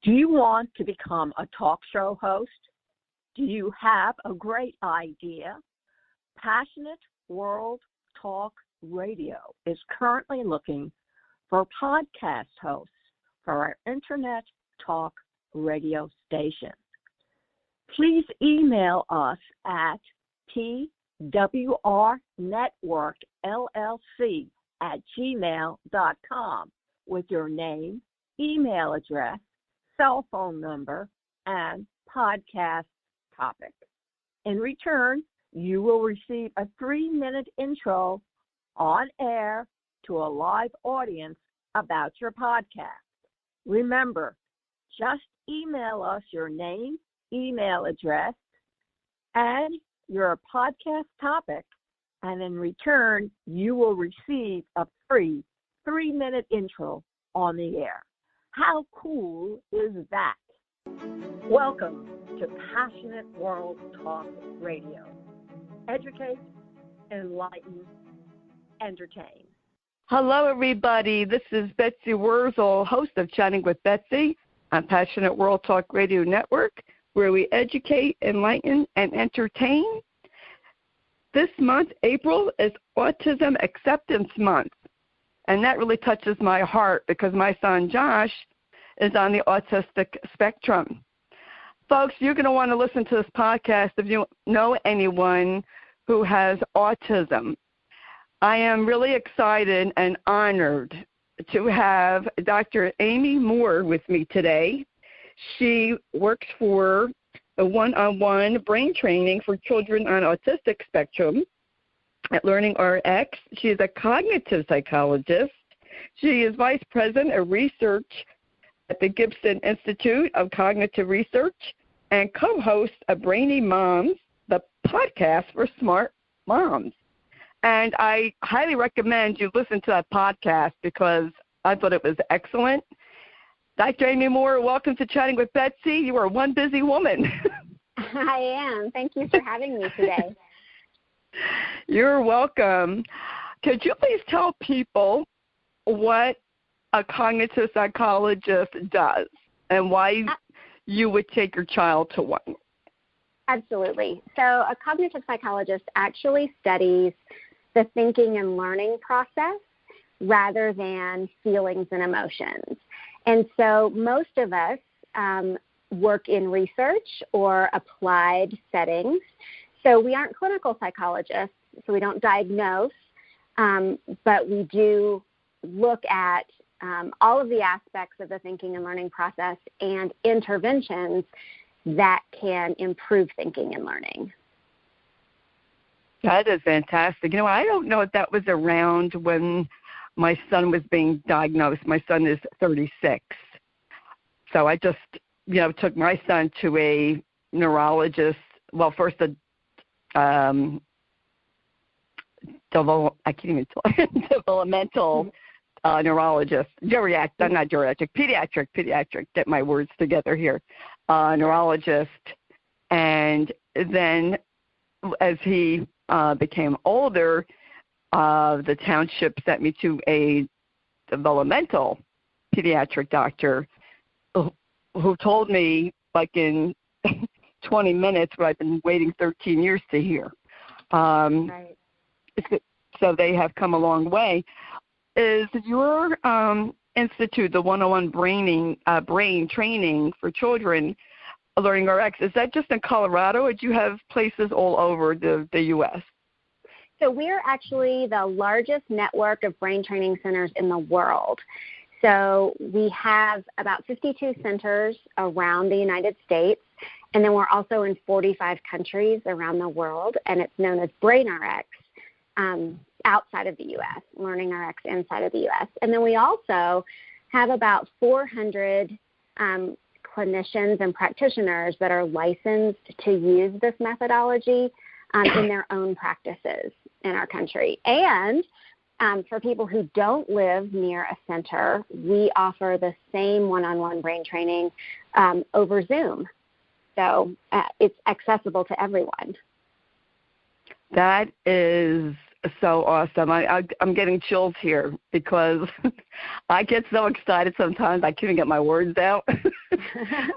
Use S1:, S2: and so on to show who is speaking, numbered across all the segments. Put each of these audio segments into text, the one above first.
S1: Do you want to become a talk show host? Do you have a great idea? Passionate World Talk Radio is currently looking for podcast hosts for our Internet Talk radio station. Please email us at pwrnetworkllc@gmail.com with your name, email address, cell phone number, and podcast topic. In return, you will receive a 3-minute intro on air to a live audience about your podcast. Remember, just email us your name, email address, and your podcast topic, and in return, you will receive a free 3-minute intro on the air. How cool is that? Welcome to Passionate World Talk Radio. Educate, enlighten, entertain.
S2: Hello, everybody. This is Betsy Wurzel, host of Chatting with Betsy on Passionate World Talk Radio Network, where we educate, enlighten, and entertain. This month, April, is Autism Acceptance Month, and that really touches my heart because my son, Josh, is on the autistic spectrum. Folks, you're going to want to listen to this podcast if you know anyone who has autism. I am really excited and honored to have Dr. Amy Moore with me today. She works for the one-on-one brain training for children on autistic spectrum at LearningRx. She is a cognitive psychologist. She is vice president of research at the Gibson Institute of Cognitive Research and co-host of Brainy Moms, the podcast for smart moms. And I highly recommend you listen to that podcast because I thought it was excellent. Dr. Amy Moore, welcome to Chatting with Betsy. You are one busy woman.
S3: I am. Thank you for having me today.
S2: You're welcome. Could you please tell people what a cognitive psychologist does and why you would take your child to one?
S3: Absolutely. So a cognitive psychologist actually studies the thinking and learning process rather than feelings and emotions. And so most of us work in research or applied settings. So we aren't clinical psychologists, so we don't diagnose, but we do look at all of the aspects of the thinking and learning process and interventions that can improve thinking and learning.
S2: That is fantastic. You know, I don't know if that was around when my son was being diagnosed. My son is 36. So I just, took my son to a neurologist. Well, first developmental neurologist, pediatric, get my words together here, neurologist. And then as he became older, the township sent me to a developmental pediatric doctor who told me, like in 20 minutes, what I've been waiting 13 years to hear.
S3: Right.
S2: So they have come a long way. Is your institute, the one-on-one brain training for children, LearningRx, is that just in Colorado, or do you have places all over the U.S.?
S3: So we're actually the largest network of brain training centers in the world. So we have about 52 centers around the United States, and then we're also in 45 countries around the world, and it's known as BrainRX outside of the U.S., LearningRx inside of the U.S. And then we also have about 400 clinicians and practitioners that are licensed to use this methodology in their own practices in our country. And for people who don't live near a center, we offer the same one-on-one brain training over Zoom. So it's accessible to everyone.
S2: That is so awesome. I'm getting chills here because I get so excited sometimes I can't even get my words out.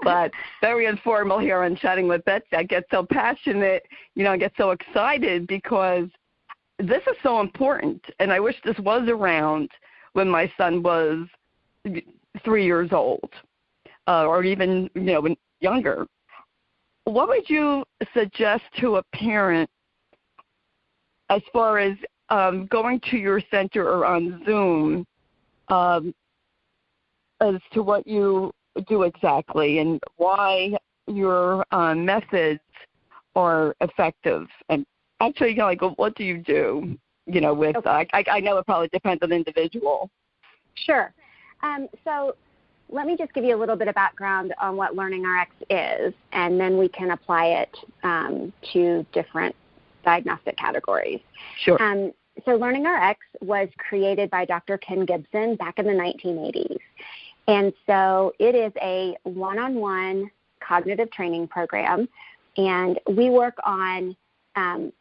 S2: But very informal here on Chatting with Betsy. I get so passionate, I get so excited because this is so important. And I wish this was around when my son was 3 years old or even, younger. What would you suggest to a parent as far as going to your center or on Zoom as to what you do exactly and why your methods are effective? And actually, what do you do, with, okay. I know it probably depends on the individual.
S3: Sure. So let me just give you a little bit of background on what LearningRx is, and then we can apply it to different diagnostic categories.
S2: Sure.
S3: So LearningRx was created by Dr. Ken Gibson back in the 1980s. And so it is a one-on-one cognitive training program, and we work on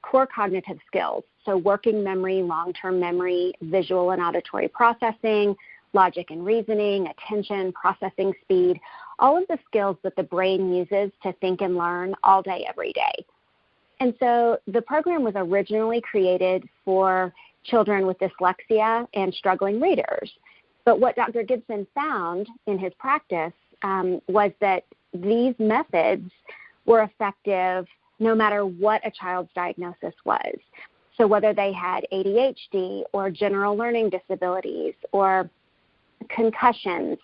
S3: core cognitive skills, so working memory, long-term memory, visual and auditory processing, logic and reasoning, attention, processing speed, all of the skills that the brain uses to think and learn all day, every day. And so the program was originally created for children with dyslexia and struggling readers. But what Dr. Gibson found in his practice was that these methods were effective no matter what a child's diagnosis was. So whether they had ADHD or general learning disabilities or concussions,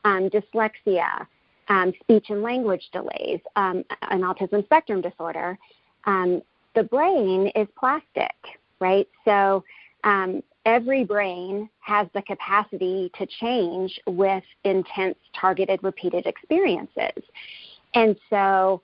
S3: dyslexia, speech and language delays, an autism spectrum disorder, the brain is plastic, right? So every brain has the capacity to change with intense, targeted, repeated experiences. And so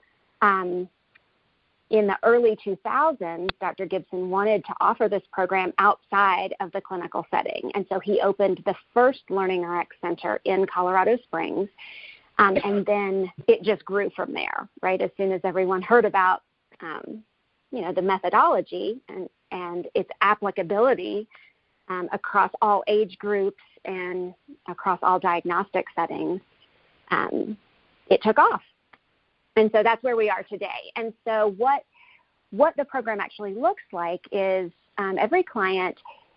S3: in the early 2000s, Dr. Gibson wanted to offer this program outside of the clinical setting. And so he opened the first LearningRx Center in Colorado Springs. And then it just grew from there, right? As soon as everyone heard about, the methodology and its applicability across all age groups and across all diagnostic settings, it took off. And so that's where we are today. And so what the program actually looks like is every client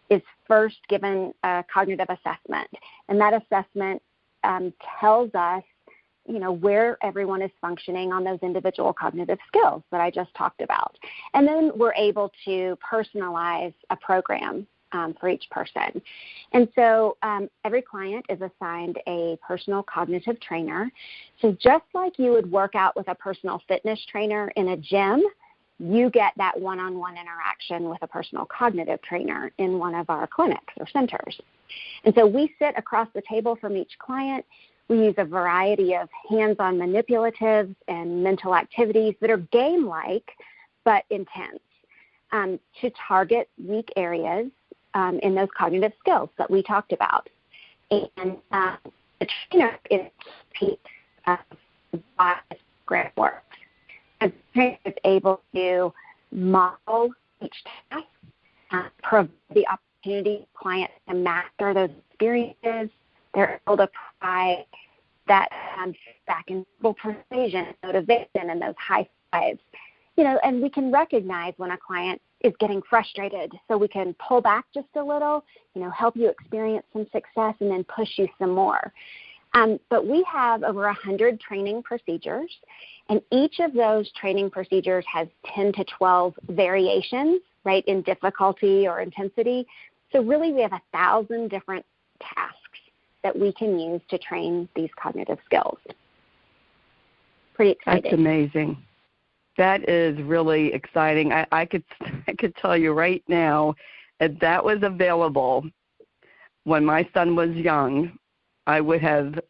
S3: is first given a cognitive assessment. And that assessment tells us, where everyone is functioning on those individual cognitive skills that I just talked about. And then we're able to personalize a program for each person. And so every client is assigned a personal cognitive trainer. So just like you would work out with a personal fitness trainer in a gym, you get that one-on-one interaction with a personal cognitive trainer in one of our clinics or centers. And so we sit across the table from each client. We use a variety of hands-on manipulatives and mental activities that are game-like but intense to target weak areas in those cognitive skills that we talked about. And the trainer is why this program works. And the trainer is able to model each task, provide the opportunity for clients to master those experiences. They're able to provide that feedback and precision, motivation, and those high fives. And we can recognize when a client is getting frustrated, so we can pull back just a little, help you experience some success, and then push you some more. But we have over 100 training procedures, and each of those training procedures has 10 to 12 variations, right, in difficulty or intensity. So really we have 1,000 different tasks that we can use to train these cognitive skills. Pretty exciting.
S2: That's amazing. That is really exciting. I could tell you right now, if that was available when my son was young, I would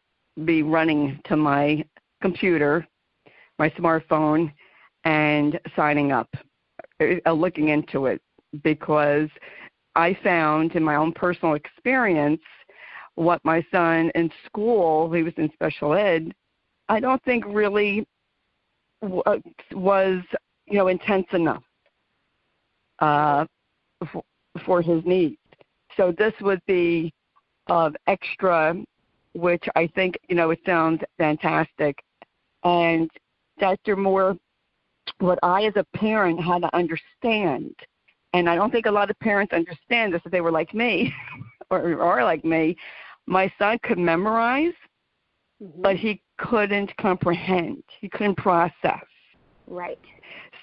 S2: be running to my computer, my smartphone, and signing up, looking into it, because I found in my own personal experience what my son in school, he was in special ed, I don't think really was, intense enough for his needs. So this would be extra, which I think, it sounds fantastic. And Dr. Moore, what I as a parent had to understand, and I don't think a lot of parents understand this if they were like me or are like me, my son could memorize, but he couldn't comprehend. He couldn't process.
S3: Right.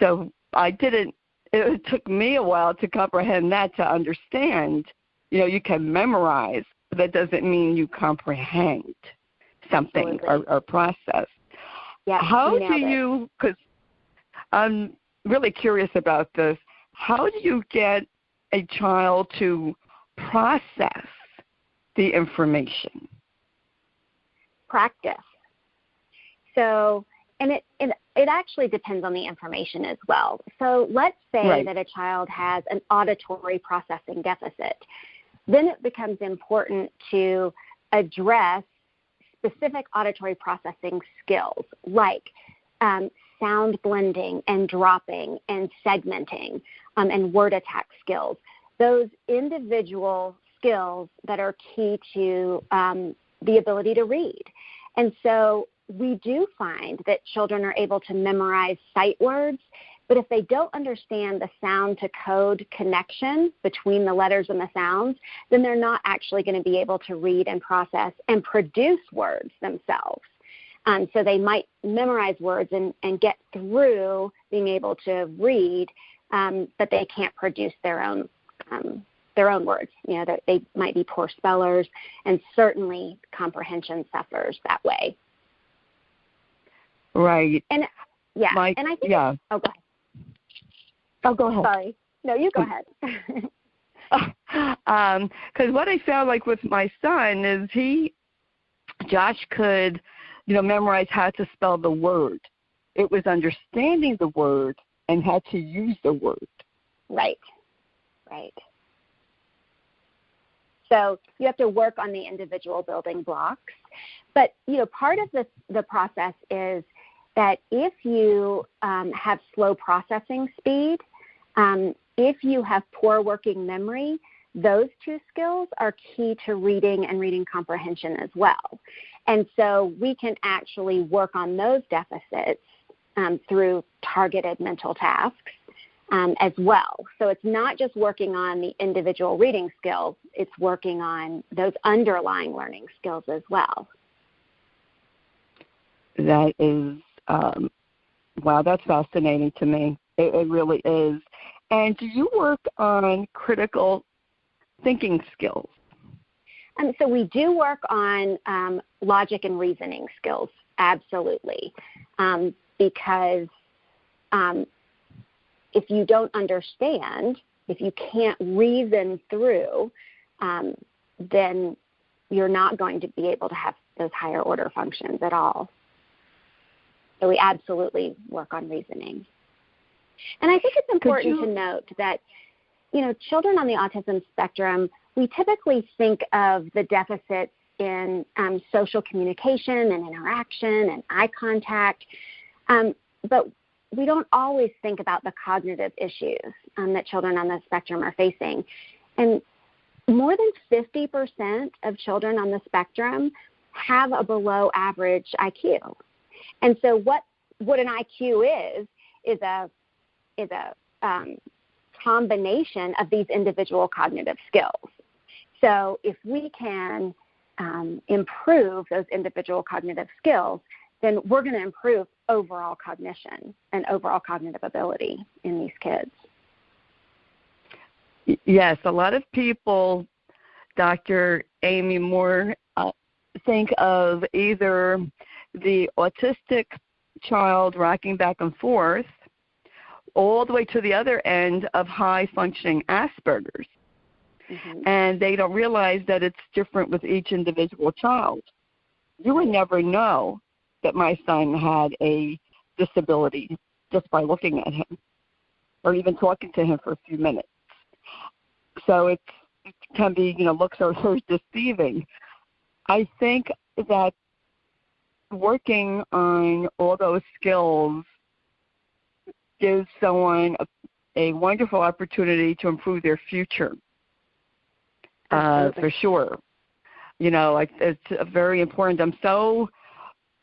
S2: So it took me a while to comprehend that, to understand, you can memorize, but that doesn't mean you comprehend something or process.
S3: Yeah,
S2: how do you, because I'm really curious about this, how do you get a child to process the information?
S3: Practice. So, and it actually depends on the information as well. So let's say that a child has an auditory processing deficit. Then it becomes important to address specific auditory processing skills like sound blending and dropping and segmenting and word attack skills. Those individual skills that are key to the ability to read. And so we do find that children are able to memorize sight words, but if they don't understand the sound to code connection between the letters and the sounds, then they're not actually going to be able to read and process and produce words themselves. So they might memorize words and get through being able to read, but they can't produce their own words. They might be poor spellers, and certainly comprehension suffers that way.
S2: Right.
S3: And and I think oh, go ahead.
S2: Oh, go ahead.
S3: Sorry. No, you go ahead.
S2: Because what I found like with my son is Josh could, memorize how to spell the word. It was understanding the word and how to use the word. Right.
S3: So you have to work on the individual building blocks. But, part of the process is that if you have slow processing speed, if you have poor working memory, those two skills are key to reading and reading comprehension as well. And so we can actually work on those deficits through targeted mental tasks as well. So it's not just working on the individual reading skills, it's working on those underlying learning skills as well.
S2: That is, wow, that's fascinating to me. It really is. And do you work on critical thinking skills?
S3: So we do work on logic and reasoning skills, absolutely, because if you don't understand, if you can't reason through, then you're not going to be able to have those higher order functions at all. So we absolutely work on reasoning. And I think it's important to note that, children on the autism spectrum, we typically think of the deficits in social communication and interaction and eye contact, but we don't always think about the cognitive issues that children on the spectrum are facing. And more than 50% of children on the spectrum have a below average IQ. And so what an IQ is a combination of these individual cognitive skills. So if we can improve those individual cognitive skills, then we're going to improve overall cognition and overall cognitive ability in these kids.
S2: Yes, a lot of people, Dr. Amy Moore, think of either the autistic child rocking back and forth all the way to the other end of high-functioning Asperger's. Mm-hmm. And they don't realize that it's different with each individual child. You would never know that my son had a disability just by looking at him or even talking to him for a few minutes. So it can be, looks or deceiving. I think that working on all those skills gives someone a wonderful opportunity to improve their future for sure. You know, like it's very important.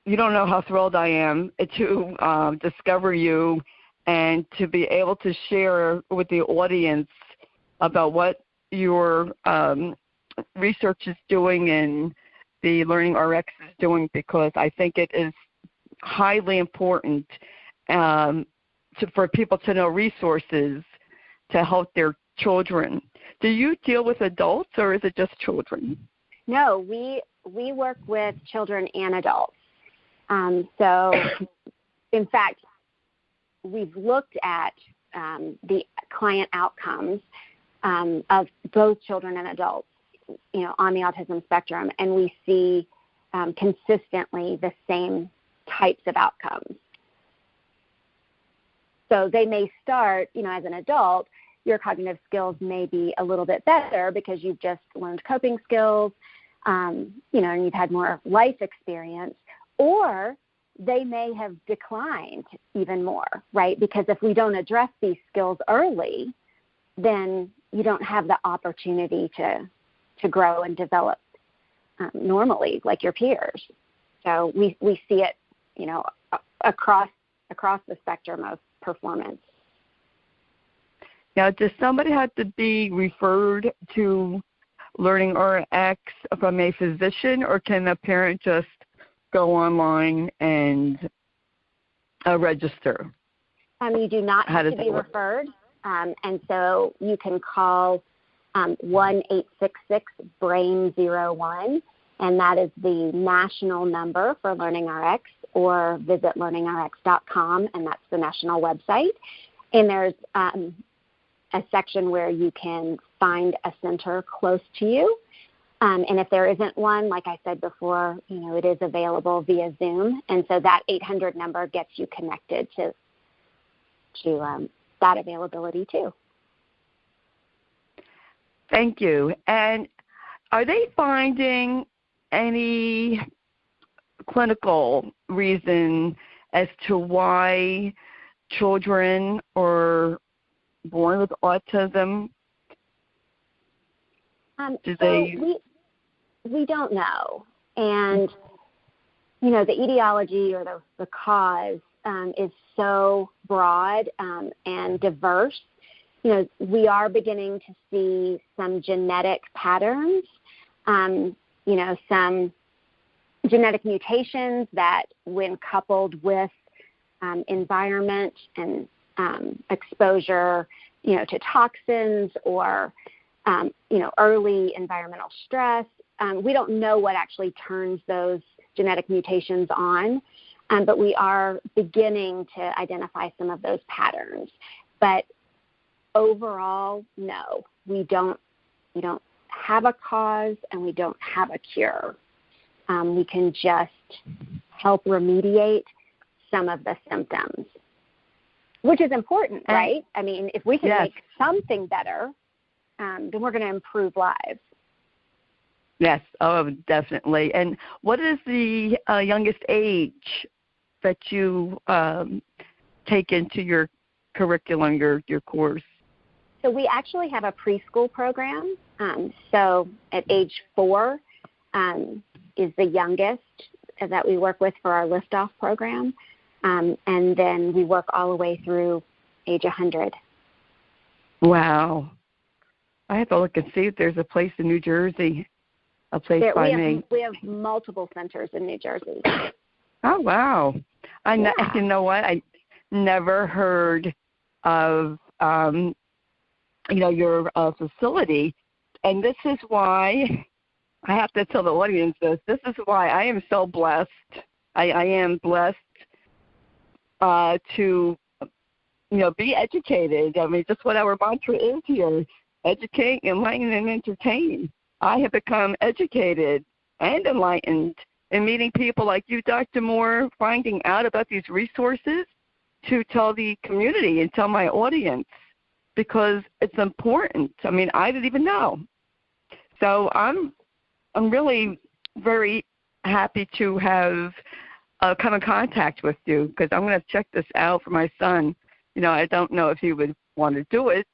S2: You don't know how thrilled I am to discover you and to be able to share with the audience about what your research is doing and the LearningRx is doing, because I think it is highly important for people to know resources to help their children. Do you deal with adults or is it just children?
S3: No, we work with children and adults. So, in fact, we've looked at the client outcomes of both children and adults, you know, on the autism spectrum, and we see consistently the same types of outcomes. So they may start, you know, as an adult, your cognitive skills may be a little bit better because you've just learned coping skills, you know, and you've had more life experience, or they may have declined even more, right? Because if we don't address these skills early, then you don't have the opportunity to grow and develop normally like your peers. So we see it, you know, across the spectrum of performance.
S2: Now, does somebody have to be referred to LearningRx from a physician, or can a parent just go online and register?
S3: You do not have to be referred, and so you can call 1-866-BRAIN-01, and that is the national number for LearningRx, or visit learningrx.com, and that's the national website. And there's a section where you can find a center close to you. And if there isn't one, like I said before, you know, it is available via Zoom. And so that 800 number gets you connected to that availability too.
S2: Thank you. And are they finding any clinical reason as to why children are born with autism?
S3: We don't know. And, you know, the etiology or the cause is so broad and diverse. You know, we are beginning to see some genetic patterns, you know, some genetic mutations that, when coupled with environment and exposure, you know, to toxins or, you know, early environmental stress, we don't know what actually turns those genetic mutations on, but we are beginning to identify some of those patterns. But overall, no, we don't have a cause and we don't have a cure. We can just help remediate some of the symptoms, which is important, right? I mean, if we can make something better, then we're going to improve lives.
S2: Yes, oh, definitely. And what is the youngest age that you take into your curriculum, your course?
S3: So we actually have a preschool program. So at age 4 is the youngest that we work with for our liftoff program. And then we work all the way through age 100.
S2: Wow. I have to look and see if there's a place in New Jersey, me.
S3: We have multiple centers in New Jersey.
S2: Oh, wow. You know what? I never heard of, you know, your facility. And this is why I have to tell the audience this. This is why I am so blessed. I am blessed to, you know, be educated. I mean, just what our mantra is here: educate, enlighten, and entertain. I have become educated and enlightened in meeting people like you, Dr. Moore, finding out about these resources to tell the community and tell my audience, because it's important. I mean, I didn't even know. So I'm really very happy to have come in contact with you, because I'm going to check this out for my son. You know, I don't know if he would want to do it,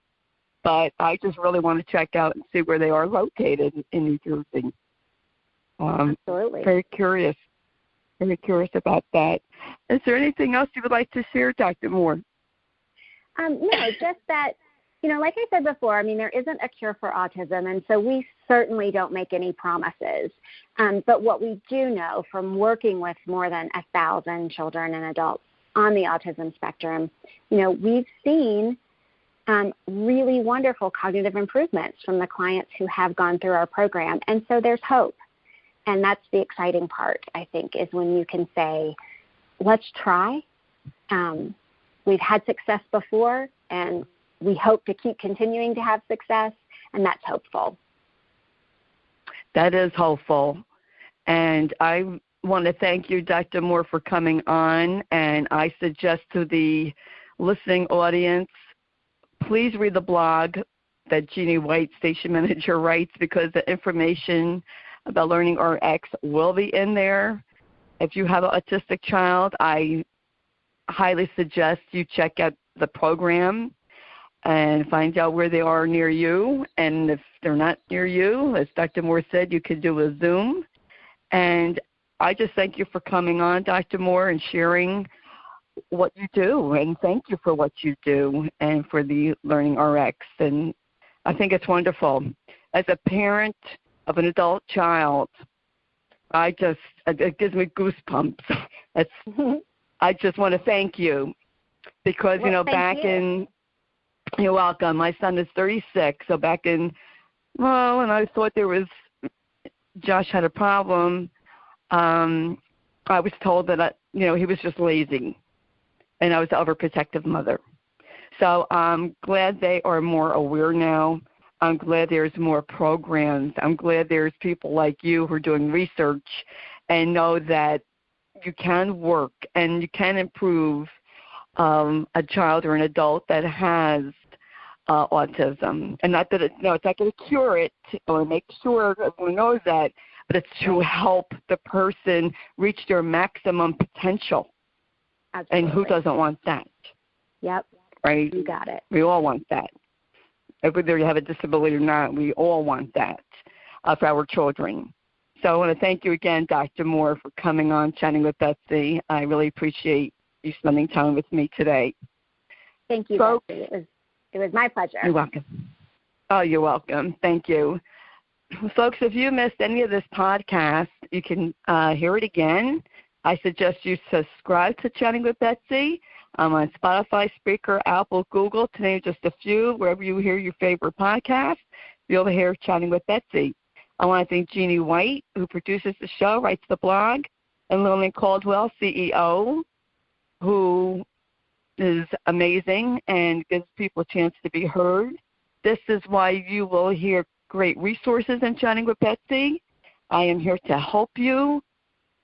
S2: but I just really want to check out and see where they are located in New Jersey.
S3: Absolutely.
S2: Very curious about that. Is there anything else you would like to share, Dr. Moore?
S3: No, just that, like I said before, I mean, there isn't a cure for autism, and so we certainly don't make any promises. But what we do know from working with more than 1,000 children and adults on the autism spectrum, we've seen really wonderful cognitive improvements from the clients who have gone through our program. And so there's hope. And that's the exciting part, I think, is when you can say, let's try. We've had success before, and we hope to keep continuing to have success, and that's hopeful.
S2: That is hopeful. And I want to thank you, Dr. Moore, for coming on. And I suggest to the listening audience, please read the blog that Jeannie White, station manager, writes, because the information about LearningRx will be in there. If you have an autistic child, I highly suggest you check out the program and find out where they are near you. And if they're not near you, as Dr. Moore said, you could do a Zoom. And I just thank you for coming on, Dr. Moore, and sharing what you do. And thank you for what you do and for the LearningRx. And I think it's wonderful. As a parent of an adult child, it gives me goosebumps. I just want to thank you because, you're welcome. My son is 36, so back in, and I thought Josh had a problem. I was told that, he was just lazy, and I was the overprotective mother. So I'm glad they are more aware now. I'm glad there's more programs. I'm glad there's people like you who are doing research and know that you can work and you can improve a child or an adult that has autism. And not that it's not going to cure it or make sure everyone knows that, but it's to help the person reach their maximum potential.
S3: Absolutely.
S2: And who doesn't want that?
S3: Yep.
S2: Right?
S3: You got it.
S2: We all want that. Whether you have a disability or not, we all want that for our children. So I want to thank you again, Dr. Moore, for coming on Chatting with Betsy. I really appreciate you spending time with me today.
S3: Thank you,
S2: Folks,
S3: Betsy. It was my pleasure.
S2: You're welcome. Oh, you're welcome. Thank you. Folks, if you missed any of this podcast, you can hear it again. I suggest you subscribe to Chatting with Betsy. I'm on Spotify, Spreaker, Apple, Google, to name just a few. Wherever you hear your favorite podcast, you'll hear Chatting with Betsy. I want to thank Jeannie White, who produces the show, writes the blog, and Lillian Caldwell, CEO, who is amazing and gives people a chance to be heard. This is why you will hear great resources in Chatting with Betsy. I am here to help you.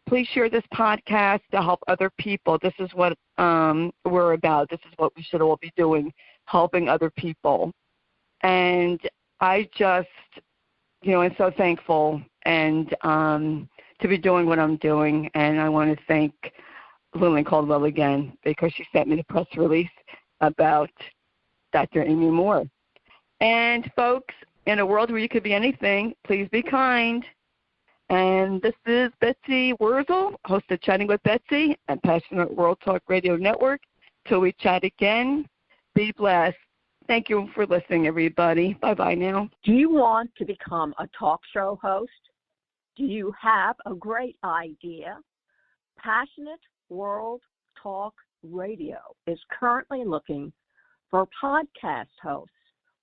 S2: Please share this podcast to help other people. This is what we're about. This is what we should all be doing, helping other people. And I just, I'm so thankful and to be doing what I'm doing. And I want to thank Lillian Caldwell again because she sent me the press release about Dr. Amy Moore. And folks, in a world where you could be anything, please be kind. And this is Betsy Wurzel, host of Chatting with Betsy and Passionate World Talk Radio Network. Till we chat again, be blessed. Thank you for listening, everybody. Bye-bye now.
S1: Do you want to become a talk show host? Do you have a great idea? Passionate World Talk Radio is currently looking for podcast hosts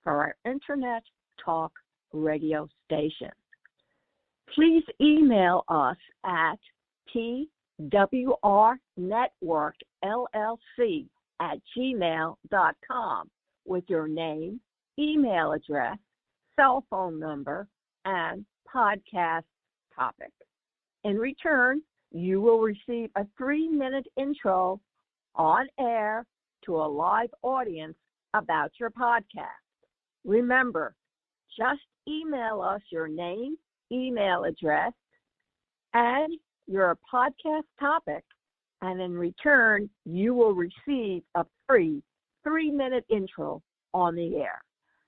S1: for our Internet Talk radio station. Please email us at pwrnetworkllc@gmail.com with your name, email address, cell phone number, and podcast topic. In return, you will receive a 3-minute intro on air to a live audience about your podcast. Remember, just email us your name, email address, and your podcast topic, and in return, you will receive a free 3-minute intro on the air.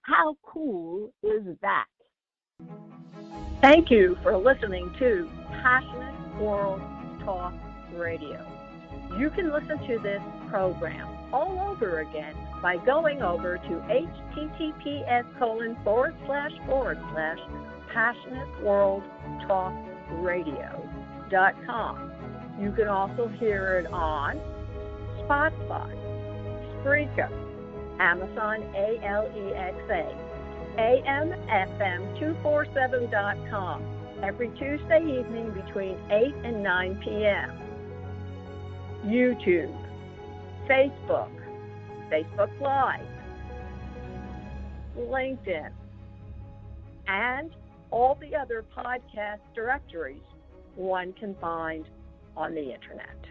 S1: How cool is that? Thank you for listening to Passionate World Talk Radio. You can listen to this program all over again by going over to https://passionateworldtalkradio.com. You can also hear it on Spotify, Spreaker, Amazon ALEXA, AMFM247.com every Tuesday evening between 8 and 9 p.m. YouTube, Facebook, Facebook Live, LinkedIn, and all the other podcast directories one can find on the Internet.